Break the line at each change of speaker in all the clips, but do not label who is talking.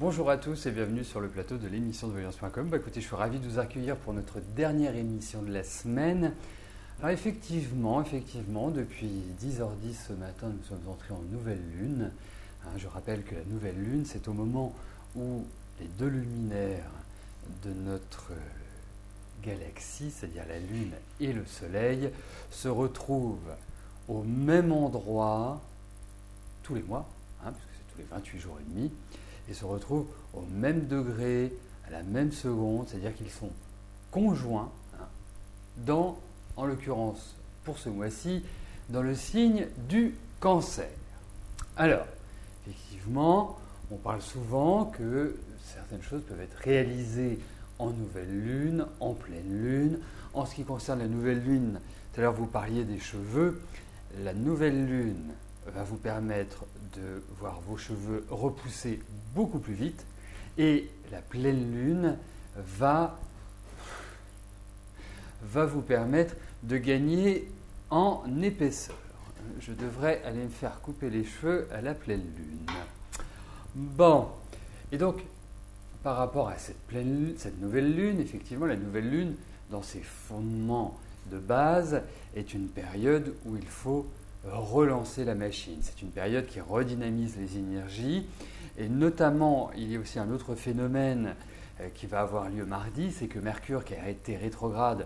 Bonjour à tous et bienvenue sur le plateau de l'émission de Voyance.com. Écoutez, je suis ravi de vous accueillir pour notre dernière émission de la semaine. Alors effectivement, depuis 10h10 ce matin, nous sommes entrés en nouvelle lune. Je rappelle que la nouvelle lune, c'est au moment où les deux luminaires de notre galaxie, c'est-à-dire la Lune et le Soleil, se retrouvent au même endroit tous les mois, puisque c'est tous les 28 jours et demi, et se retrouvent au même degré, à la même seconde, c'est-à-dire qu'ils sont conjoints dans, en l'occurrence pour ce mois-ci, dans le signe du Cancer. Alors, effectivement, on parle souvent que certaines choses peuvent être réalisées en nouvelle lune, en pleine lune. En ce qui concerne la nouvelle lune, tout à l'heure vous parliez des cheveux, la nouvelle lune va vous permettre de voir vos cheveux repousser beaucoup plus vite et la pleine lune va vous permettre de gagner en épaisseur. Je devrais aller me faire couper les cheveux à la pleine lune. Bon, et donc par rapport à cette nouvelle lune, effectivement la nouvelle lune, dans ses fondements de base, est une période où il faut relancer la machine. C'est une période qui redynamise les énergies et notamment, il y a aussi un autre phénomène qui va avoir lieu mardi, c'est que Mercure, qui a été rétrograde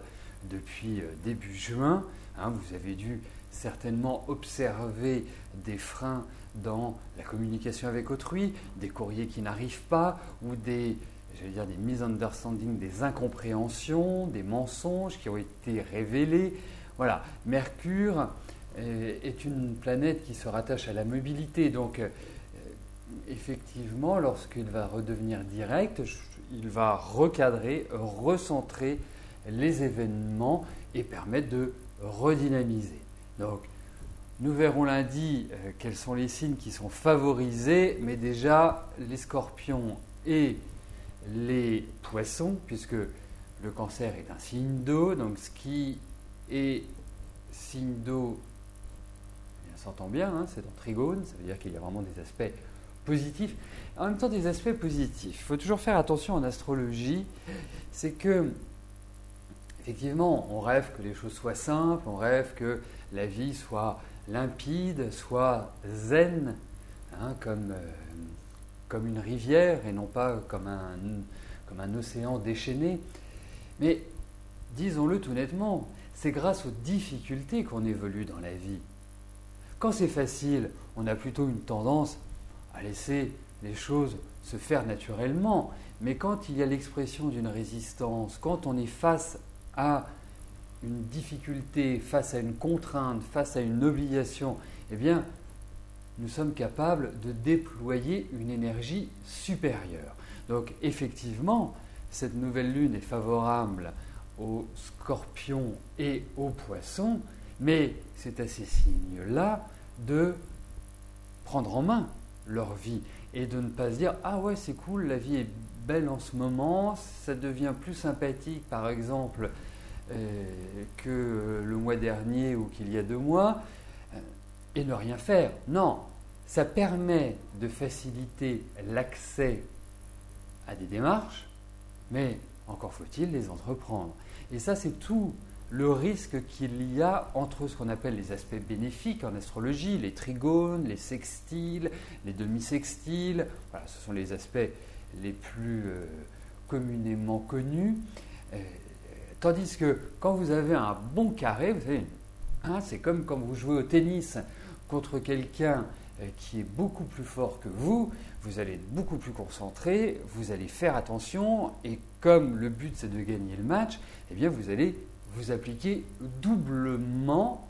depuis début juin, vous avez dû certainement observer des freins dans la communication avec autrui, des courriers qui n'arrivent pas ou des misunderstandings, des incompréhensions, des mensonges qui ont été révélés. Voilà, Mercure est une planète qui se rattache à la mobilité. Donc, effectivement, lorsqu'il va redevenir direct, il va recadrer, recentrer les événements et permettre de redynamiser. Donc, nous verrons lundi quels sont les signes qui sont favorisés, mais déjà, les scorpions et les poissons, puisque le cancer est un signe d'eau, donc ce qui est signe d'eau, on s'entend bien, c'est en trigone, ça veut dire qu'il y a vraiment des aspects positifs. En même temps, des aspects positifs. Il faut toujours faire attention en astrologie, c'est que, effectivement, on rêve que les choses soient simples, on rêve que la vie soit limpide, soit zen, comme une rivière et non pas comme un océan déchaîné. Mais disons-le tout nettement, c'est grâce aux difficultés qu'on évolue dans la vie. Quand c'est facile, on a plutôt une tendance à laisser les choses se faire naturellement. Mais quand il y a l'expression d'une résistance, quand on est face à une difficulté, face à une contrainte, face à une obligation, eh bien, nous sommes capables de déployer une énergie supérieure. Donc, effectivement, cette nouvelle lune est favorable aux scorpions et aux poissons, mais c'est à ces signes-là de prendre en main leur vie et de ne pas se dire « Ah ouais, c'est cool, la vie est belle en ce moment, ça devient plus sympathique par exemple que le mois dernier ou qu'il y a 2 mois », et ne rien faire. Non, ça permet de faciliter l'accès à des démarches, mais encore faut-il les entreprendre. Et ça, c'est tout le risque qu'il y a entre ce qu'on appelle les aspects bénéfiques en astrologie, les trigones, les sextiles, les demi-sextiles. Voilà, ce sont les aspects les plus communément connus. Tandis que quand vous avez un bon carré, vous savez, c'est comme quand vous jouez au tennis contre quelqu'un qui est beaucoup plus fort que vous, vous allez être beaucoup plus concentré, vous allez faire attention et comme le but c'est de gagner le match, eh bien vous allez vous appliquer doublement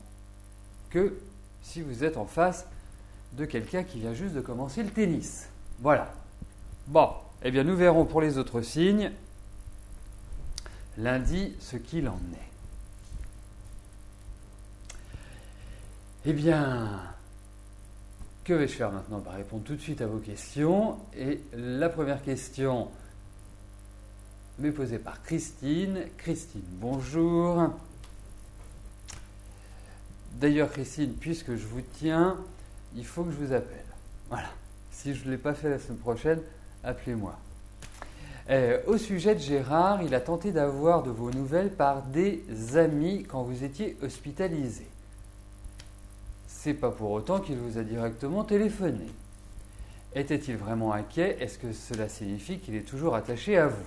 que si vous êtes en face de quelqu'un qui vient juste de commencer le tennis. Voilà. Bon, eh bien nous verrons pour les autres signes lundi ce qu'il en est. Eh bien, que vais-je faire maintenant ? Répondre tout de suite à vos questions. Et la première question m'est posée par Christine. Christine, bonjour. D'ailleurs, Christine, puisque je vous tiens, il faut que je vous appelle. Voilà. Si je ne l'ai pas fait la semaine prochaine, appelez-moi. Au sujet de Gérard, il a tenté d'avoir de vos nouvelles par des amis quand vous étiez hospitalisé. C'est pas pour autant qu'il vous a directement téléphoné. Était-il vraiment inquiet? Est-ce que cela signifie qu'il est toujours attaché à vous?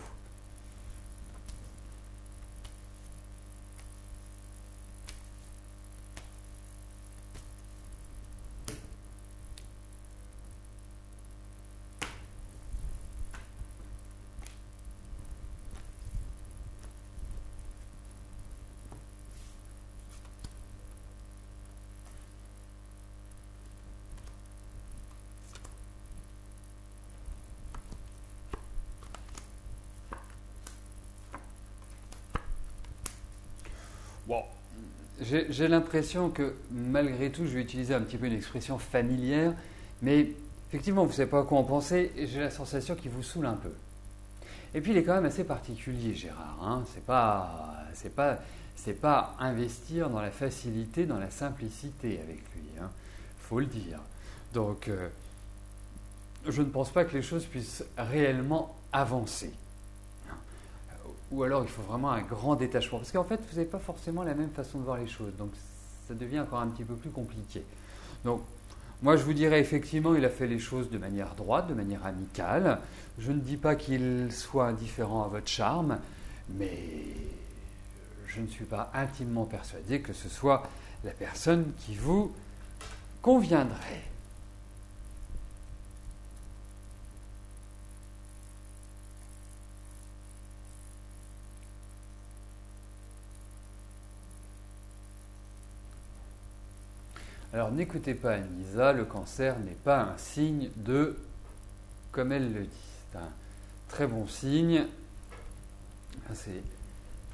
Bon, j'ai l'impression que malgré tout, je vais utiliser un petit peu une expression familière, mais effectivement, vous ne savez pas à quoi en penser, et j'ai la sensation qu'il vous saoule un peu. Et puis, il est quand même assez particulier, Gérard. Hein. C'est pas investir dans la facilité, dans la simplicité avec lui. Hein. Faut le dire. Donc, je ne pense pas que les choses puissent réellement avancer. Ou alors il faut vraiment un grand détachement. Parce qu'en fait, vous n'avez pas forcément la même façon de voir les choses. Donc ça devient encore un petit peu plus compliqué. Donc moi je vous dirais effectivement, il a fait les choses de manière droite, de manière amicale. Je ne dis pas qu'il soit indifférent à votre charme, mais je ne suis pas intimement persuadé que ce soit la personne qui vous conviendrait. Alors n'écoutez pas Anissa, le cancer n'est pas un signe de, comme elle le dit, c'est un très bon signe, c'est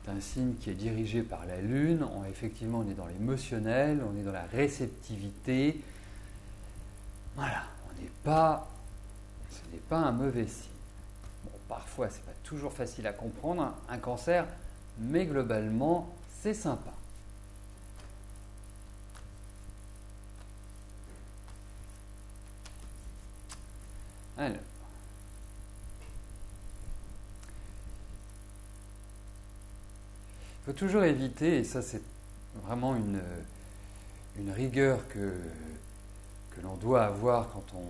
un signe qui est dirigé par la Lune, effectivement on est dans l'émotionnel, on est dans la réceptivité, voilà, ce n'est pas un mauvais signe. Bon, parfois c'est pas toujours facile à comprendre, un cancer, mais globalement c'est sympa. Alors, il faut toujours éviter, et ça c'est vraiment une rigueur que l'on doit avoir quand on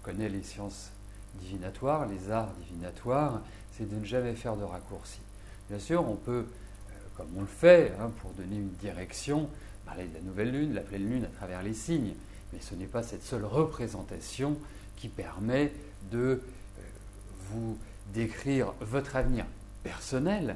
connaît les sciences divinatoires, les arts divinatoires, c'est de ne jamais faire de raccourcis. Bien sûr, on peut, comme on le fait, pour donner une direction, parler de la nouvelle lune, de la pleine lune à travers les signes, mais ce n'est pas cette seule représentation qui permet de vous décrire votre avenir personnel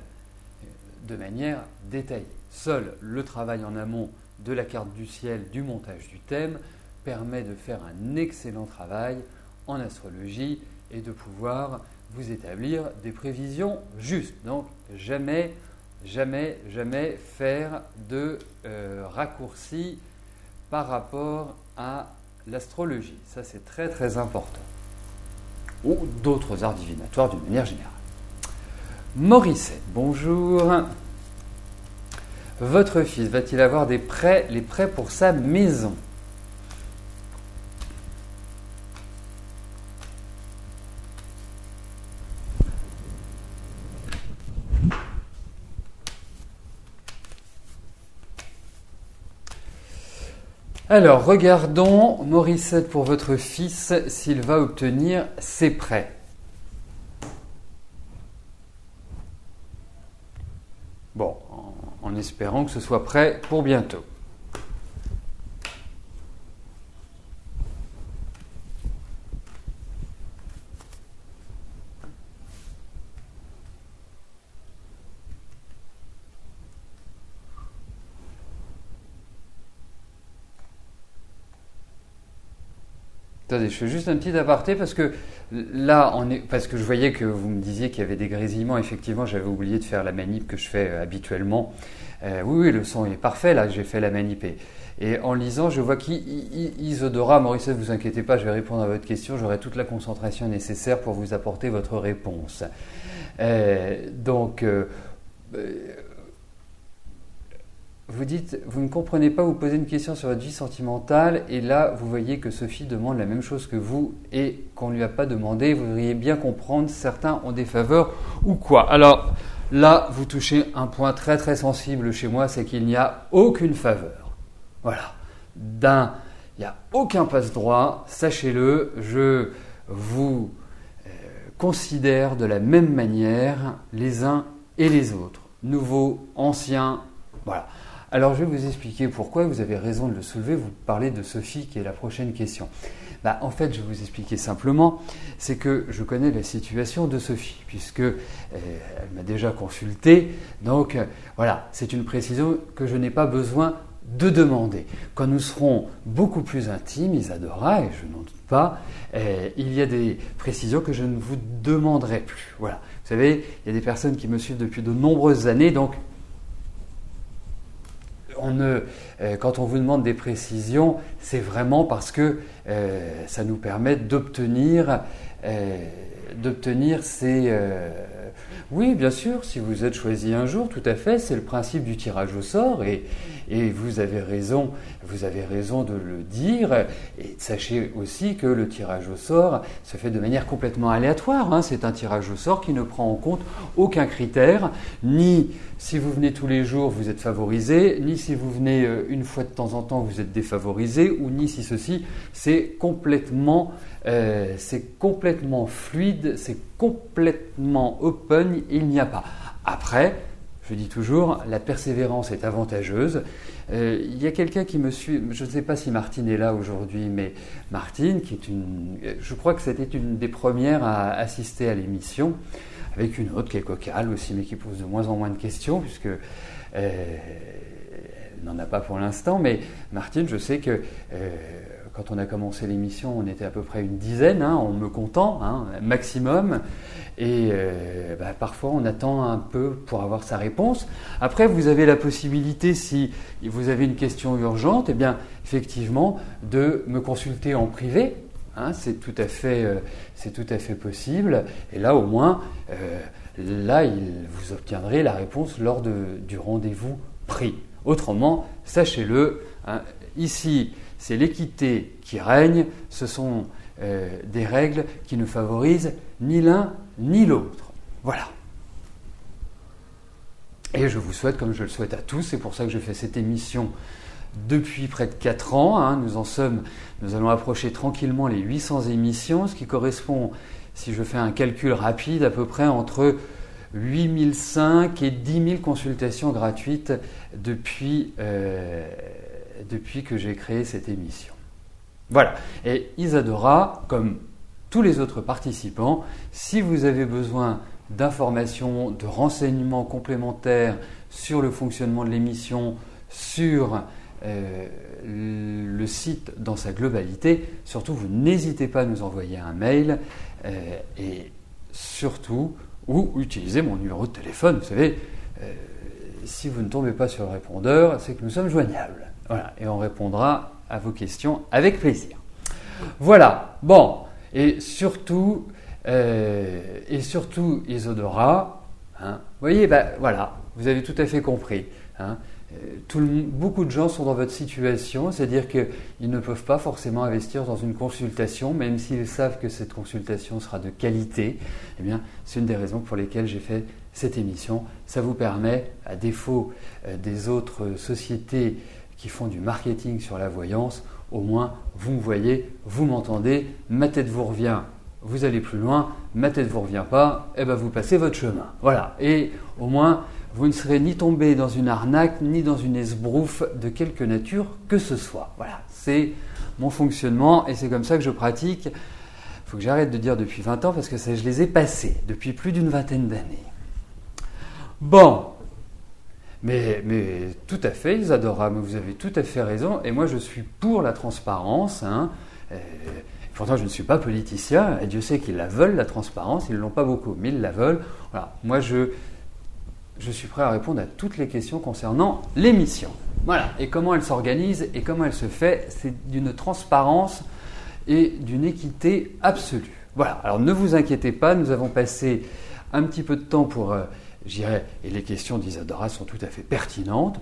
de manière détaillée. Seul le travail en amont de la carte du ciel, du montage du thème, permet de faire un excellent travail en astrologie et de pouvoir vous établir des prévisions justes. Donc jamais faire de raccourcis par rapport à l'astrologie. Ça, c'est très très important. Ou d'autres arts divinatoires d'une manière générale. Morissette, bonjour. Votre fils va-t-il avoir les prêts pour sa maison? Alors, regardons, Morissette, pour votre fils, s'il va obtenir ses prêts. Bon, en espérant que ce soit prêt pour bientôt. Attendez, je fais juste un petit aparté parce que là, parce que je voyais que vous me disiez qu'il y avait des grésillements. Effectivement, j'avais oublié de faire la manip que je fais habituellement. Oui, le son est parfait là, j'ai fait la manip. Et en lisant, je vois qu'Isodora, Maurice, ne vous inquiétez pas, je vais répondre à votre question. J'aurai toute la concentration nécessaire pour vous apporter votre réponse. vous dites, vous ne comprenez pas, vous posez une question sur votre vie sentimentale et là, vous voyez que Sophie demande la même chose que vous et qu'on ne lui a pas demandé. Vous devriez bien comprendre, certains ont des faveurs ou quoi. Alors là, vous touchez un point très très sensible chez moi, c'est qu'il n'y a aucune faveur. Voilà. Il n'y a aucun passe-droit, sachez-le, je vous considère de la même manière les uns et les autres. Nouveaux, anciens, voilà. Alors je vais vous expliquer pourquoi, vous avez raison de le soulever, vous parlez de Sophie qui est la prochaine question. En fait, je vais vous expliquer simplement, c'est que je connais la situation de Sophie, puisque elle m'a déjà consulté, donc voilà, c'est une précision que je n'ai pas besoin de demander. Quand nous serons beaucoup plus intimes, Isadora, et je n'en doute pas, il y a des précisions que je ne vous demanderai plus. Voilà. Vous savez, il y a des personnes qui me suivent depuis de nombreuses années, donc quand on vous demande des précisions, c'est vraiment parce que ça nous permet d'obtenir ces... Oui, bien sûr, si vous êtes choisi un jour, tout à fait, c'est le principe du tirage au sort et vous avez raison de le dire. Et sachez aussi que le tirage au sort se fait de manière complètement aléatoire. Hein. C'est un tirage au sort qui ne prend en compte aucun critère, ni si vous venez tous les jours, vous êtes favorisé, ni si vous venez une fois de temps en temps, vous êtes défavorisé, ou ni si ceci, c'est complètement fluide, c'est complètement open, il n'y a pas. Après, je dis toujours, la persévérance est avantageuse. Il y a quelqu'un qui me suit, je ne sais pas si Martine est là aujourd'hui, mais Martine, je crois que c'était une des premières à assister à l'émission, avec une autre qui est cocale aussi, mais qui pose de moins en moins de questions, puisque elle n'en a pas pour l'instant. Mais Martine, je sais que quand on a commencé l'émission, on était à peu près une dizaine, en me comptant, maximum. Et parfois, on attend un peu pour avoir sa réponse. Après, vous avez la possibilité, si vous avez une question urgente, effectivement, de me consulter en privé. C'est tout à fait possible. Et là, au moins, vous obtiendrez la réponse lors du rendez-vous pris. Autrement, sachez-le, ici, c'est l'équité qui règne. Ce sont des règles qui ne favorisent ni l'un ni l'autre. Voilà. Et je vous souhaite, comme je le souhaite à tous, c'est pour ça que je fais cette émission depuis près de 4 ans. Nous allons approcher tranquillement les 800 émissions, ce qui correspond, si je fais un calcul rapide, à peu près entre 8005 et 10 000 consultations gratuites depuis que j'ai créé cette émission. Voilà. Et Isadora, comme tous les autres participants, si vous avez besoin d'informations, de renseignements complémentaires sur le fonctionnement de l'émission, sur le site dans sa globalité, surtout vous n'hésitez pas à nous envoyer un mail et surtout, ou utiliser mon numéro de téléphone. Vous savez, si vous ne tombez pas sur le répondeur, c'est que nous sommes joignables. Voilà, et on répondra à vos questions avec plaisir. Voilà, bon, et surtout Isadora, vous voyez, voilà, vous avez tout à fait compris. Beaucoup de gens sont dans votre situation, c'est-à-dire qu'ils ne peuvent pas forcément investir dans une consultation, même s'ils savent que cette consultation sera de qualité. C'est une des raisons pour lesquelles j'ai fait cette émission. Ça vous permet, à défaut des autres sociétés qui font du marketing sur la voyance, au moins vous me voyez, vous m'entendez, ma tête vous revient, vous allez plus loin, ma tête vous revient pas, vous passez votre chemin. Voilà, et au moins vous ne serez ni tombé dans une arnaque, ni dans une esbrouffe de quelque nature que ce soit. Voilà, c'est mon fonctionnement et c'est comme ça que je pratique. Il faut que j'arrête de dire depuis 20 ans parce que je les ai passés depuis plus d'une vingtaine d'années. Bon, mais tout à fait, Isadora, vous avez tout à fait raison. Et moi, je suis pour la transparence. Pourtant, je ne suis pas politicien. Et Dieu sait qu'ils la veulent, la transparence. Ils ne l'ont pas beaucoup, mais ils la veulent. Voilà, moi, je suis prêt à répondre à toutes les questions concernant l'émission. Voilà, et comment elle s'organise et comment elle se fait, c'est d'une transparence et d'une équité absolue. Voilà, alors ne vous inquiétez pas, nous avons passé un petit peu de temps pour, et les questions d'Isadora sont tout à fait pertinentes.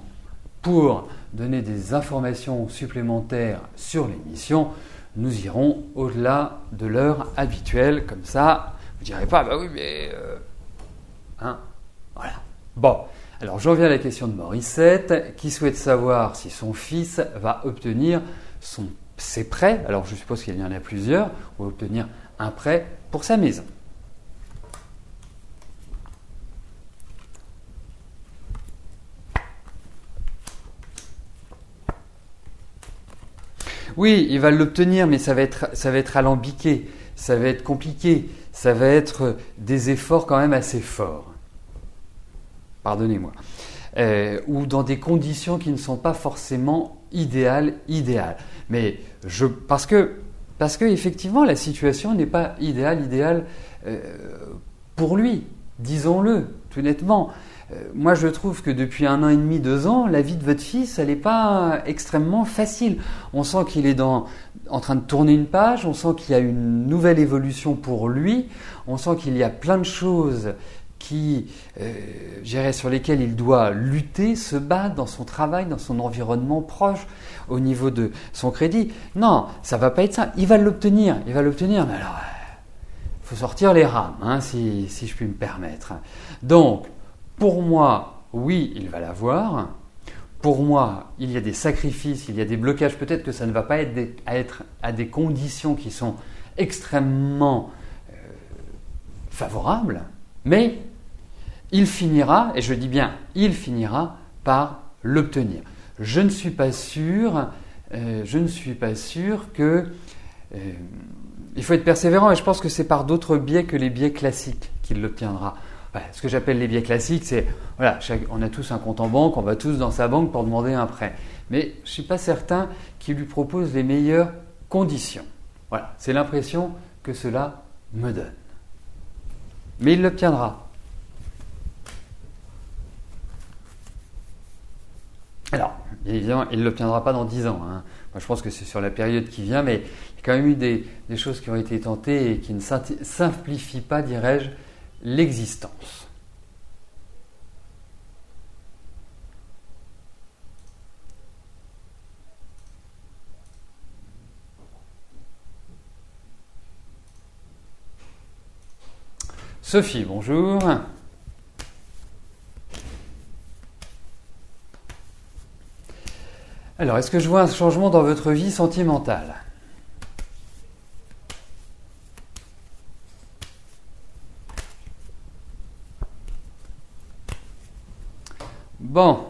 pour donner des informations supplémentaires sur l'émission, nous irons au-delà de l'heure habituelle. Comme ça, vous ne direz pas, bah oui, mais... voilà. Bon, alors j'en viens à la question de Morissette, qui souhaite savoir si son fils va obtenir ses prêts. Alors je suppose qu'il y en a plusieurs, ou va obtenir un prêt pour sa maison. Oui, il va l'obtenir, mais ça va être alambiqué, ça va être compliqué, ça va être des efforts quand même assez forts. Pardonnez-moi. Ou dans des conditions qui ne sont pas forcément idéales. Mais parce que effectivement la situation n'est pas idéale pour lui, disons-le tout nettement. Moi, je trouve que depuis 1 an et demi, 2 ans, la vie de votre fils, elle n'est pas extrêmement facile. On sent qu'il est en train de tourner une page, on sent qu'il y a une nouvelle évolution pour lui, on sent qu'il y a plein de choses sur lesquelles il doit lutter, se battre dans son travail, dans son environnement proche, au niveau de son crédit. Non, ça va pas être ça. Il va l'obtenir. Mais alors, il faut sortir les rames, si je puis me permettre. Donc, pour moi, oui, il va l'avoir. Pour moi, il y a des sacrifices, il y a des blocages. Peut-être que ça ne va pas être à des conditions qui sont extrêmement favorables, mais il finira, et je dis bien il finira, par l'obtenir. Je ne suis pas sûr que... il faut être persévérant, et je pense que c'est par d'autres biais que les biais classiques qu'il l'obtiendra. Ce que j'appelle les biais classiques, c'est, on a tous un compte en banque, on va tous dans sa banque pour demander un prêt. Mais je ne suis pas certain qu'il lui propose les meilleures conditions. Voilà, c'est l'impression que cela me donne. Mais il l'obtiendra. Alors, bien évidemment, il ne l'obtiendra pas dans 10 ans. Moi, je pense que c'est sur la période qui vient, mais il y a quand même eu des choses qui ont été tentées et qui ne simplifient pas, dirais-je, l'existence. Sophie, bonjour. Alors, est-ce que je vois un changement dans votre vie sentimentale ? Bon,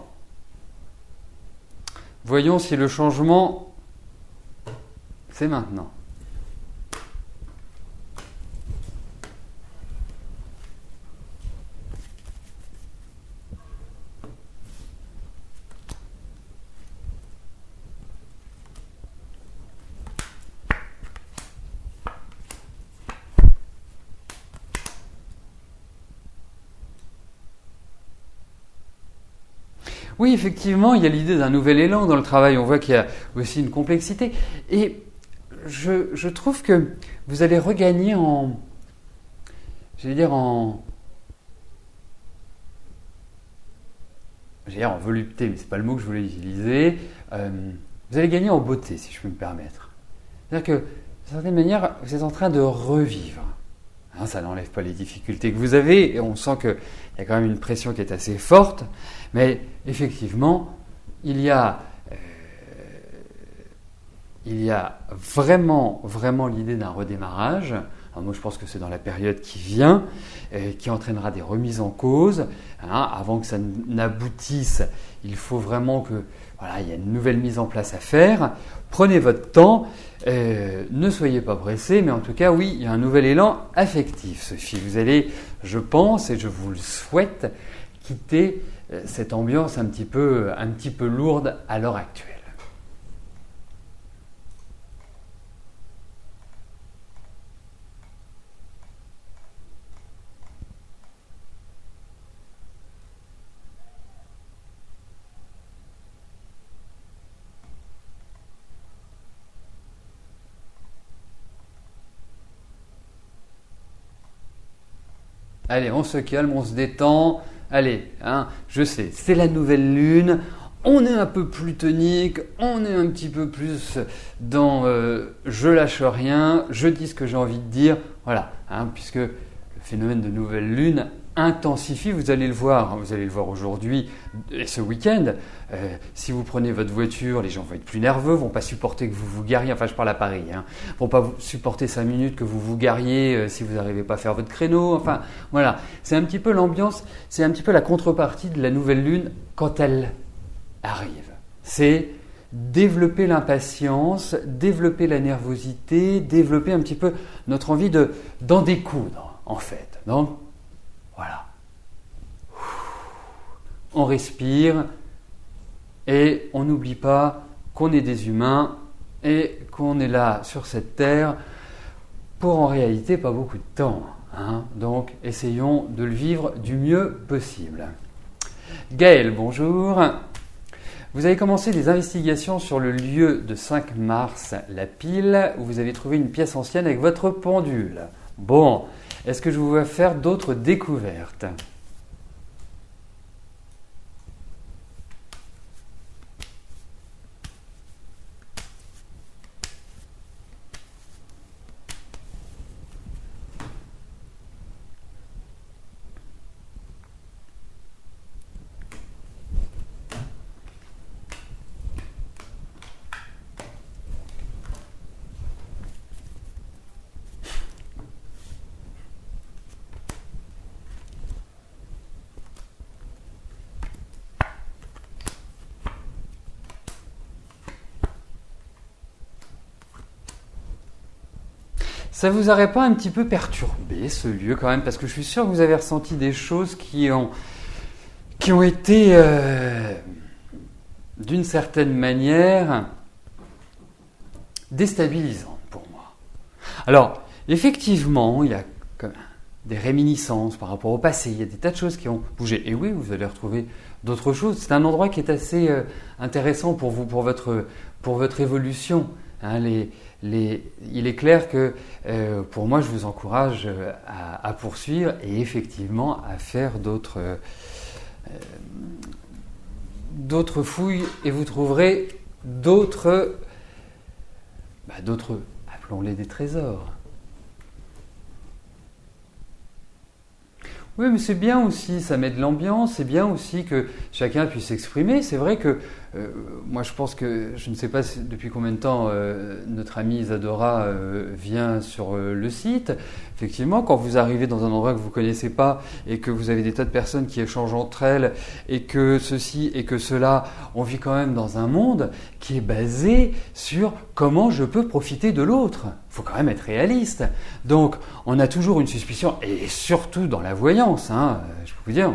voyons si le changement, c'est maintenant. Oui, effectivement, il y a l'idée d'un nouvel élan dans le travail. On voit qu'il y a aussi une complexité. Et je trouve que vous allez regagner en volupté, mais ce n'est pas le mot que je voulais utiliser. Vous allez gagner en beauté, si je peux me permettre. C'est-à-dire que, d'une certaine manière, vous êtes en train de revivre. Ça n'enlève pas les difficultés que vous avez, et on sent qu'il y a quand même une pression qui est assez forte, mais effectivement, il y a vraiment l'idée d'un redémarrage. Alors moi, je pense que c'est dans la période qui vient, qui entraînera des remises en cause. Avant que ça n'aboutisse, il faut vraiment il y a une nouvelle mise en place à faire. Prenez votre temps, ne soyez pas pressés, mais en tout cas, oui, il y a un nouvel élan affectif, Sophie. Vous allez, je pense, et je vous le souhaite, quitter cette ambiance un petit peu lourde à l'heure actuelle. Allez, on se calme, on se détend. Allez, je sais, c'est la nouvelle lune. on est un peu plus tonique, on est un petit peu plus dans je lâche rien, je dis ce que j'ai envie de dire, voilà, puisque le phénomène de nouvelle lune intensifie, vous allez le voir aujourd'hui et ce week-end. Si vous prenez votre voiture, les gens vont être plus nerveux, vont pas supporter que vous vous gariez, enfin je parle à Paris, vont pas supporter 5 minutes que vous vous gariez si vous n'arrivez pas à faire votre créneau, enfin voilà, c'est un petit peu l'ambiance, c'est un petit peu la contrepartie de la nouvelle lune quand elle arrive. C'est développer l'impatience, développer la nervosité, développer un petit peu notre envie d'en découdre en fait. Donc voilà. On respire et on n'oublie pas qu'on est des humains et qu'on est là sur cette terre pour en réalité pas beaucoup de temps. Donc essayons de le vivre du mieux possible. Gaël, bonjour. Vous avez commencé des investigations sur le lieu de 5 mars, la pile, où vous avez trouvé une pièce ancienne avec votre pendule. Bon, est-ce que je vous vais faire d'autres découvertes ? Ça vous aurait pas un petit peu perturbé ce lieu quand même, parce que je suis sûr que vous avez ressenti des choses qui ont été d'une certaine manière déstabilisantes pour moi. Alors, effectivement, il y a comme des réminiscences par rapport au passé, il y a des tas de choses qui ont bougé. Et oui, vous allez retrouver d'autres choses. C'est un endroit qui est assez intéressant pour vous, pour votre évolution. Il est clair que pour moi, je vous encourage à poursuivre et effectivement à faire d'autres fouilles et vous trouverez d'autres, appelons-les des trésors. Oui, mais c'est bien aussi, ça met de l'ambiance, c'est bien aussi que chacun puisse s'exprimer. C'est vrai que moi je pense que, je ne sais pas depuis combien de temps notre amie Isadora vient sur le site. Effectivement, quand vous arrivez dans un endroit que vous ne connaissez pas et que vous avez des tas de personnes qui échangent entre elles et que ceci et que cela, on vit quand même dans un monde qui est basé sur comment je peux profiter de l'autre. Il faut quand même être réaliste. Donc, on a toujours une suspicion, et surtout dans la voyance, je peux vous dire,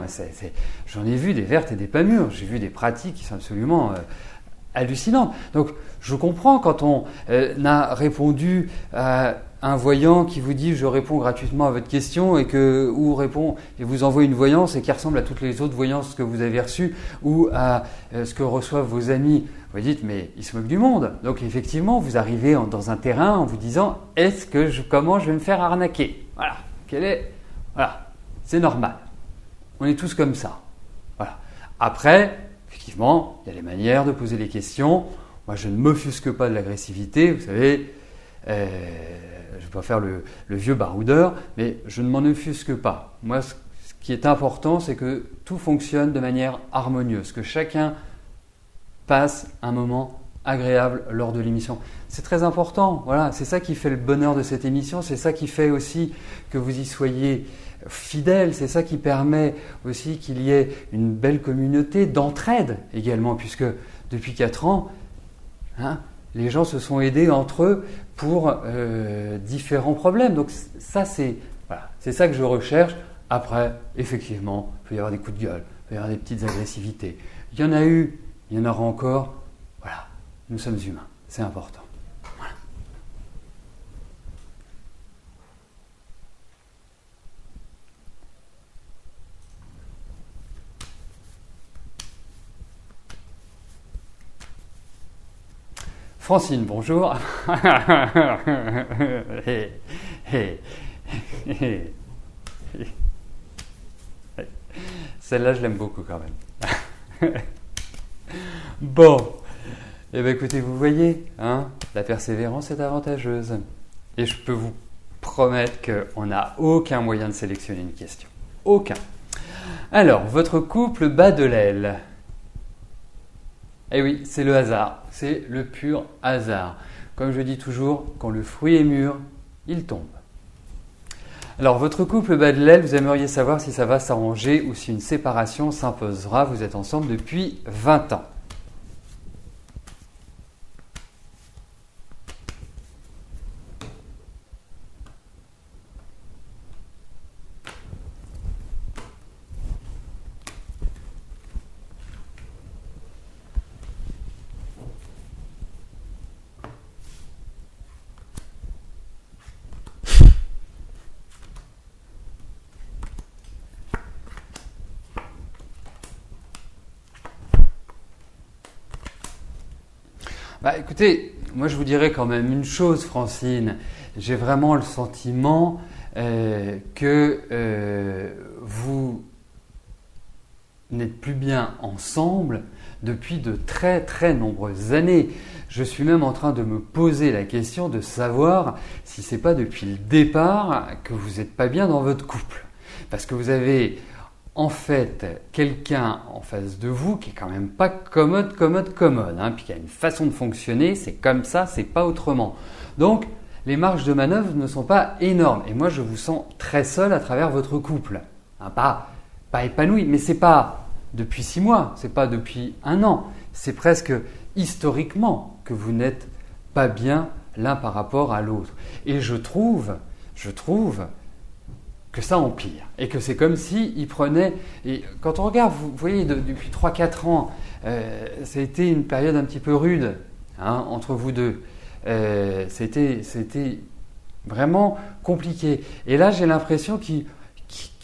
j'en ai vu des vertes et des pas mûres, j'ai vu des pratiques qui sont absolument hallucinantes. Donc, je comprends quand on a répondu à un voyant qui vous dit « je réponds gratuitement à votre question » et vous envoie une voyance et qui ressemble à toutes les autres voyances que vous avez reçues ou à ce que reçoivent vos amis. Vous dites, mais il se moque du monde. Donc effectivement, vous arrivez dans un terrain en vous disant, comment je vais me faire arnaquer ? Voilà, c'est normal. On est tous comme ça. Voilà. Après, effectivement, il y a les manières de poser les questions. Moi, je ne m'offusque pas de l'agressivité. Vous savez, je ne vais pas faire le vieux baroudeur, mais je ne m'en offusque pas. Moi, ce qui est important, c'est que tout fonctionne de manière harmonieuse, que chacun passe un moment agréable lors de l'émission. C'est très important, voilà, c'est ça qui fait le bonheur de cette émission, c'est ça qui fait aussi que vous y soyez fidèles, c'est ça qui permet aussi qu'il y ait une belle communauté d'entraide également, puisque depuis 4 ans, les gens se sont aidés entre eux pour différents problèmes. Donc ça, c'est ça que je recherche. Après, effectivement, il peut y avoir des coups de gueule, il peut y avoir des petites agressivités. Il y en a eu, il y en aura encore. Voilà, nous sommes humains, c'est important. Voilà. Francine, bonjour. Celle-là, je l'aime beaucoup quand même. Bon, eh bien écoutez, vous voyez, hein, la persévérance est avantageuse. Et je peux vous promettre qu'on n'a aucun moyen de sélectionner une question. Aucun. Alors, votre couple bat de l'aile. Eh oui, c'est le hasard. C'est le pur hasard. Comme je dis toujours, quand le fruit est mûr, il tombe. Alors, votre couple bat de l'aile, vous aimeriez savoir si ça va s'arranger ou si une séparation s'imposera. Vous êtes ensemble depuis 20 ans. Bah, écoutez, moi je vous dirais quand même une chose, Francine. J'ai vraiment le sentiment que vous n'êtes plus bien ensemble depuis de très très nombreuses années. Je suis même en train de me poser la question de savoir si c'est pas depuis le départ que vous n'êtes pas bien dans votre couple. Parce que vous avez en fait quelqu'un en face de vous qui est quand même pas commode, hein, puis qui a une façon de fonctionner, c'est comme ça, c'est pas autrement. Donc les marges de manœuvre ne sont pas énormes. Et moi je vous sens très seul à travers votre couple. Hein, pas épanoui, mais c'est pas depuis 6 mois, c'est pas depuis 1 an. C'est presque historiquement que vous n'êtes pas bien l'un par rapport à l'autre. Et je trouve que ça empire. Et que c'est comme s'il prenait... Et quand on regarde, vous voyez, depuis 3-4 ans, ça a été une période un petit peu rude, hein, entre vous deux. C'était vraiment compliqué. Et là, j'ai l'impression qu'il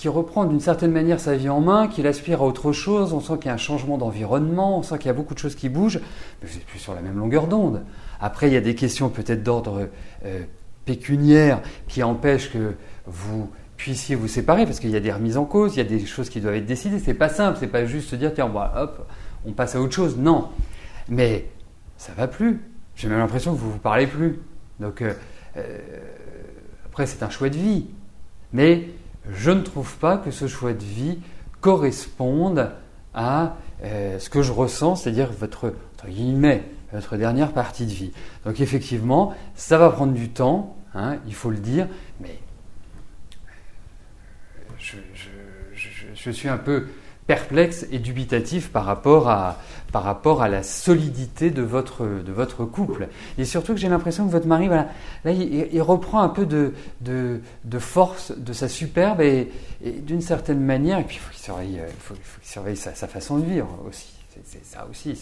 reprend d'une certaine manière sa vie en main, qu'il aspire à autre chose. On sent qu'il y a un changement d'environnement, on sent qu'il y a beaucoup de choses qui bougent. Mais vous n'êtes plus sur la même longueur d'onde. Après, il y a des questions peut-être d'ordre pécuniaire qui empêchent que vous puissiez vous séparer, parce qu'il y a des remises en cause, il y a des choses qui doivent être décidées. C'est pas simple, c'est pas juste se dire tiens, bah, hop, on passe à autre chose. Non, mais ça va plus. J'ai même l'impression que vous vous parlez plus. Donc après, c'est un choix de vie, mais je ne trouve pas que ce choix de vie corresponde à ce que je ressens, c'est-à-dire votre, entre guillemets, votre dernière partie de vie. Donc effectivement, ça va prendre du temps, hein, il faut le dire, mais je suis un peu perplexe et dubitatif par rapport à la solidité de votre couple. Et surtout que j'ai l'impression que votre mari, voilà, là, il reprend un peu de force, de sa superbe et d'une certaine manière, et puis il faut qu'il surveille sa façon de vivre aussi. C'est ça aussi.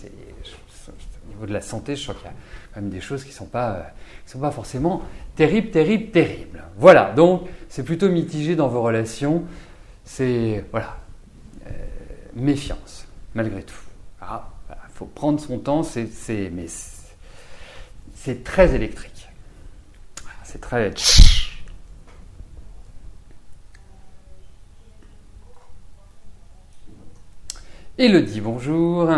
Au niveau de la santé, je crois qu'il y a quand même des choses qui ne sont pas forcément terribles. Voilà, donc c'est plutôt mitigé dans vos relations. C'est, voilà, méfiance, malgré tout. Ah, voilà, faut prendre son temps, mais c'est très électrique. C'est très... Élodie, bonjour.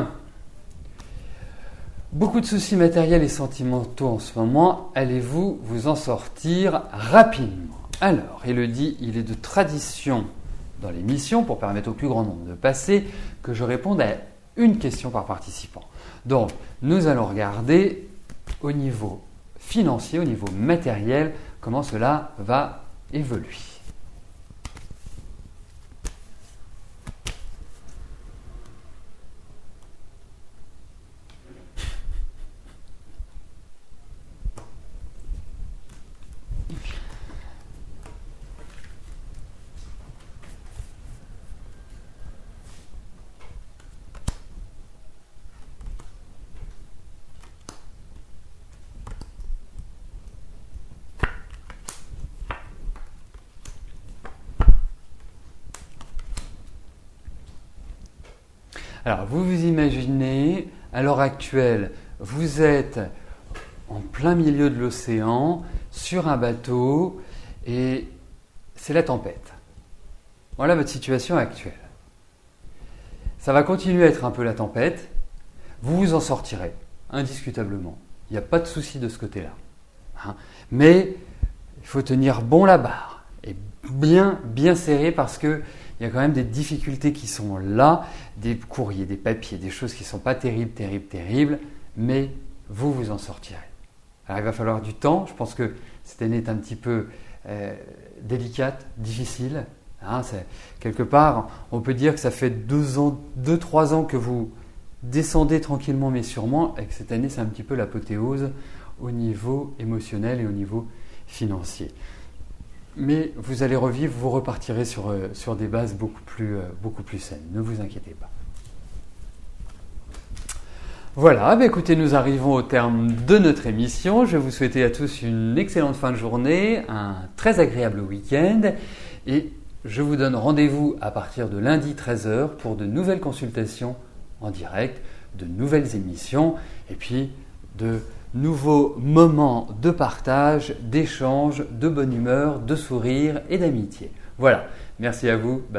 Beaucoup de soucis matériels et sentimentaux en ce moment. Allez-vous vous en sortir rapidement? Alors, Élodie, il est de tradition dans l'émission, pour permettre au plus grand nombre de passer, que je réponde à une question par participant. Donc, nous allons regarder au niveau financier, au niveau matériel, comment cela va évoluer. Alors, vous vous imaginez, à l'heure actuelle, vous êtes en plein milieu de l'océan, sur un bateau, et c'est la tempête. Voilà votre situation actuelle. Ça va continuer à être un peu la tempête. vous vous en sortirez, indiscutablement. Il n'y a pas de souci de ce côté-là. Hein. Mais il faut tenir bon la barre et bien serré parce qu'il y a quand même des difficultés qui sont là, des courriers, des papiers, des choses qui ne sont pas terribles, mais vous vous en sortirez. Alors il va falloir du temps, je pense que cette année est un petit peu délicate, difficile. Hein, quelque part, on peut dire que ça fait 2-3 ans que vous descendez tranquillement mais sûrement et que cette année c'est un petit peu l'apothéose au niveau émotionnel et au niveau financier. Mais vous allez revivre, vous repartirez sur des bases beaucoup plus saines, ne vous inquiétez pas. Voilà, écoutez, nous arrivons au terme de notre émission. Je vais vous souhaiter à tous une excellente fin de journée, un très agréable week-end et je vous donne rendez-vous à partir de lundi 13h pour de nouvelles consultations en direct, de nouvelles émissions et puis de nouveaux moments de partage, d'échange, de bonne humeur, de sourire et d'amitié. Voilà, merci à vous. Bye bye.